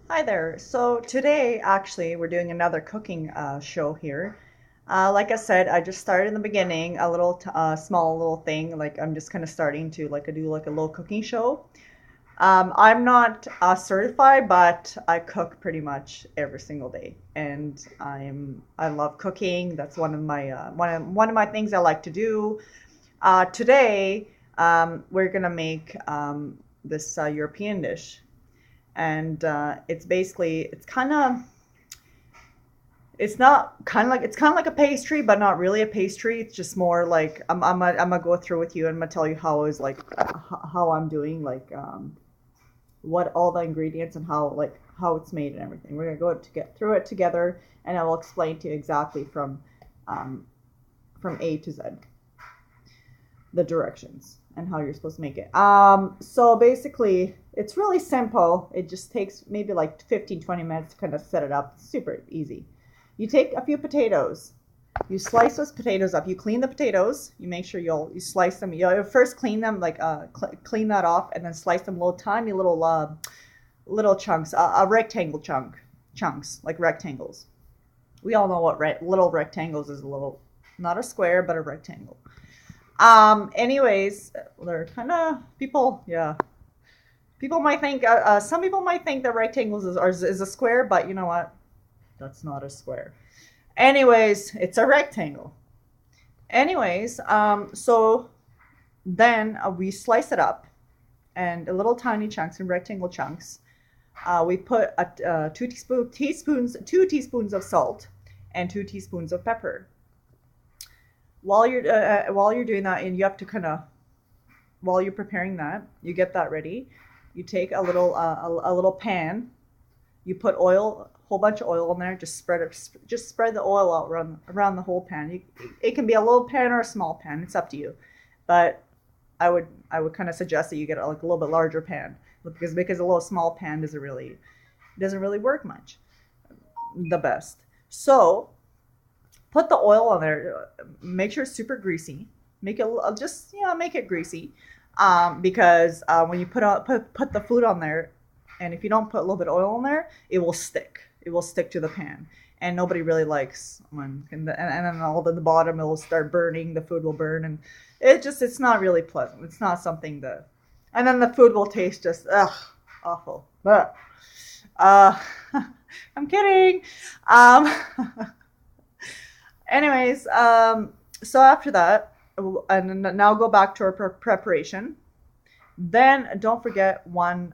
Hi there. So today, actually, we're doing another cooking show here. Like I said, I just started in the beginning, a little small little thing. Like I'm just kind of starting to do like a little cooking show. I'm not certified, but I cook pretty much every single day, and I love cooking. That's one of my things I like to do. Today, we're gonna make this European dish, and it's basically it's kind of like a pastry, but not really a pastry. It's just more like I'm gonna go through with you and I'm gonna tell you how is like how I'm doing what all the ingredients and how it's made and everything. We're gonna go to get through it together, and I will explain to you exactly um, from A to Z the directions and how you're supposed to make it. So basically, it's really simple. It just takes maybe like 15-20 minutes to kind of set it up. It's super easy. You take a few potatoes. You slice those potatoes up. You clean the potatoes. You make sure you slice them. You first clean them, clean that off, and then slice them little tiny little chunks, a rectangle chunks like rectangles. We all know what little rectangles is. A little, not a square, but a rectangle. Anyways, they're kind of people. Yeah, people might think. Some people might think that rectangles is a square, but you know what? That's not a square. Anyways, it's a rectangle. Anyways, so then we slice it up and little tiny chunks and rectangle chunks. We put two teaspoons of salt and 2 teaspoons of pepper. While you're doing that, and you have to kind of while you're preparing that, you get that ready. You take a little pan. You put oil, a whole bunch of oil in there. Just spread the oil out around the whole pan. It can be a little pan or a small pan. It's up to you, but I would kind of suggest that you get like a little bit larger pan because a little small pan doesn't really work much the best. So put the oil on there. Make sure it's super greasy. Make it just make it greasy, because when you put the food on there, and if you don't put a little bit of oil on there, it will stick. It will stick to the pan, and nobody really likes and then all the bottom it will start burning. The food will burn, and it's not really pleasant. It's not something that, and then the food will taste just awful. But uh, I'm kidding. Um, Anyways, so after that, and now go back to our preparation. Then don't forget one.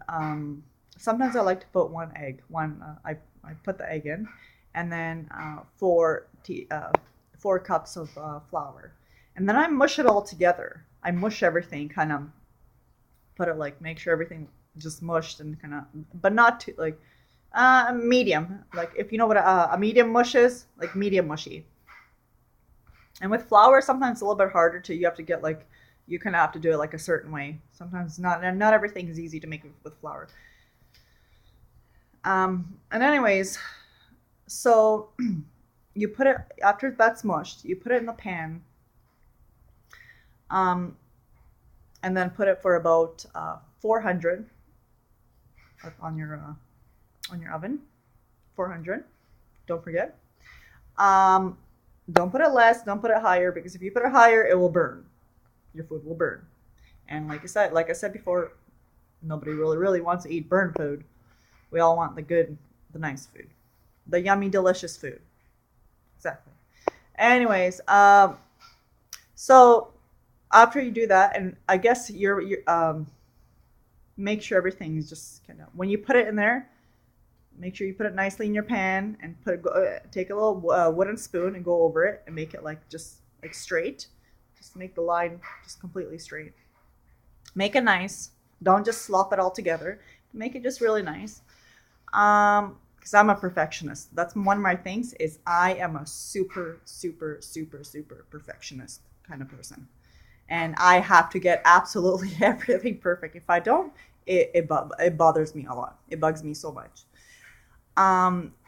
Sometimes I like to put one egg. I put the egg in, and then 4 cups of flour, and then I mush it all together. I mush everything, kind of put it like make sure everything just mushed and kind of, but not too like medium. Like if you know what a medium mush is, like medium mushy. And with flour, sometimes it's a little bit harder to. You have to get like, you kind of have to do it like a certain way. Sometimes not everything is easy to make with flour. And anyways, so you put it after that's mushed. You put it in the pan, um, and then put it for about 400 on your oven. 400. Don't forget. Um, don't put it less. Don't put it higher, because if you put it higher, it will burn. Your food will burn. And like I said before, nobody really wants to eat burnt food. We all want the good, the nice food, the yummy, delicious food. Exactly. Anyways, so after you do that, and I guess you're make sure everything's just kind of when you put it in there. Make sure you put it nicely in your pan and take a little wooden spoon and go over it and make it like just like straight. Just make the line just completely straight. Make it nice. Don't just slop it all together. Make it just really nice. Because I'm a perfectionist. That's one of my things. Is I am a super perfectionist kind of person, and I have to get absolutely everything perfect. If I don't, it bothers me a lot. It bugs me so much.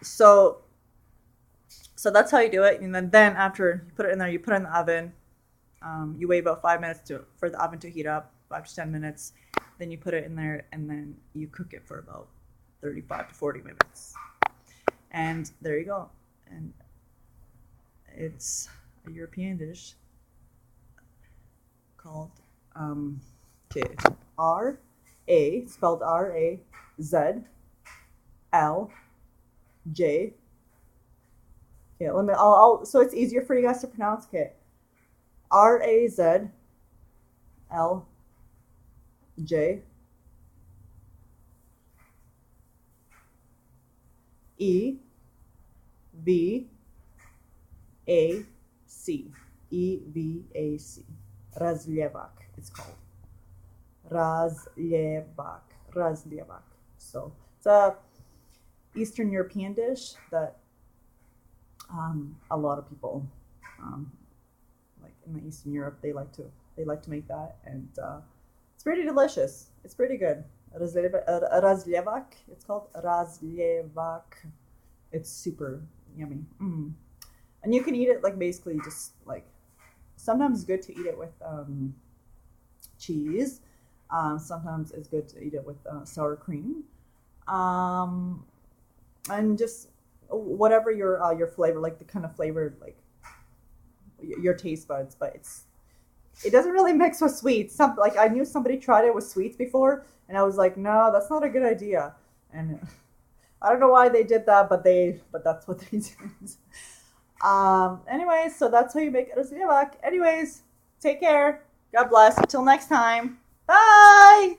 So that's how you do it. And then after you put it in there, you put it in the oven. You wait about 5 minutes for the oven to heat up, 5 to 10 minutes. Then you put it in there, and then you cook it for about 35 to 40 minutes. And there you go. And it's a European dish called R-A, spelled R-A-Z-L-J. Okay, so it's easier for you guys to pronounce. Okay, R-A-Z-L-J E-V-A-C. E-V-A-C. Razljevac, it's called. Razljevac. So it's a Eastern European dish that a lot of people like in the Eastern Europe they like to make that, and it's pretty delicious. It's pretty good. Razljevac. It's called Razljevac. It's super yummy. And you can eat it like basically just like, sometimes it's good to eat it with cheese. Sometimes it's good to eat it with sour cream. And just whatever your flavor, like the kind of flavored, like your taste buds, but it doesn't really mix with sweets. Like I knew somebody tried it with sweets before, and I was like, no, that's not a good idea. And I don't know why they did that, but that's what they did. Anyways, so that's how you make Razljevac. Anyways, take care. God bless. Until next time. Bye.